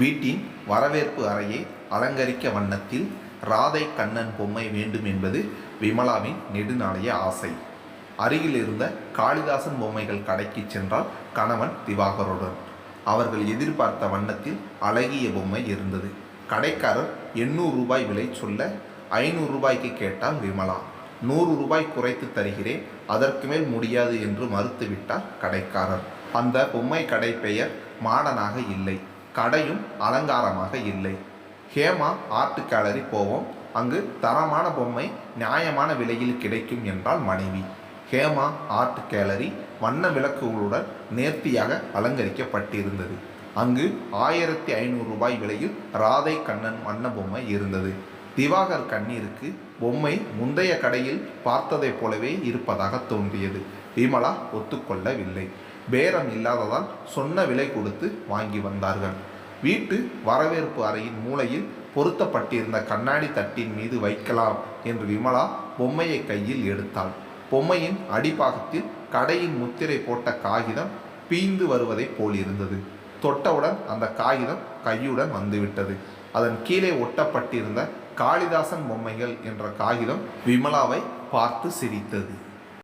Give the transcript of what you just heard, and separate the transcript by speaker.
Speaker 1: வீட்டின் வரவேற்பு அறையை அலங்கரிக்க வண்ணத்தில் ராதை கண்ணன் பொம்மை வேண்டும் என்பது விமலாவின் நெடுநாளைய ஆசை. அருகில் இருந்த காளிதாசன் பொம்மைகள் கடைக்கு சென்றால் கணவன் திவாகருடன். அவர்கள் எதிர்பார்த்த வண்ணத்தில் அழகிய பொம்மை இருந்தது. கடைக்காரர் 800 ரூபாய் விலை சொல்ல 500 ரூபாய்க்கு கேட்டால் விமலா. 100 ரூபாய் குறைத்து தருகிறேன், அதற்கு மேல் முடியாது என்று மறுத்துவிட்டார் கடைக்காரர். அந்த பொம்மை கடை பெயர் மாடனாக இல்லை, கடையும் அலங்காரமாக இல்லை. ஹேமா ஆர்ட் கேலரி போவோம், அங்கு தரமான பொம்மை நியாயமான விலையில் கிடைக்கும் என்றால் மனைவி. ஹேமா ஆர்ட் கேலரி வண்ண விளக்குகளுடன் நேர்த்தியாக அலங்கரிக்கப்பட்டிருந்தது. அங்கு 1500 ரூபாய் விலையில் ராதை கண்ணன் வண்ண பொம்மை இருந்தது. திவாகர் கண்ணீருக்கு பொம்மை முந்தைய கடையில் பார்த்ததைப் போலவே இருப்பதாக தோன்றியது. விமலா ஒத்துக்கொள்ளவில்லை. பேரம் இல்லாததால் சொன்ன விலை கொடுத்து வாங்கி வந்தார்கள். வீட்டு வரவேற்பு அறையின் மூலையில் பொருத்தப்பட்டிருந்த கண்ணாடி தட்டின் மீது வைக்கலாம் என்று விமலா பொம்மையை கையில் எடுத்தாள். பொம்மையின் அடிப்பாகத்தில் கடையின் முத்திரை போட்ட காகிதம் பீந்து வருவதைப் போல் இருந்தது. தொட்டவுடன் அந்த காகிதம் கையுடன் வந்துவிட்டது. அதன் கீழே ஒட்டப்பட்டிருந்த காளிதாசன் பொம்மைகள் என்ற காகிதம் விமலாவை பார்த்து சிரித்தது.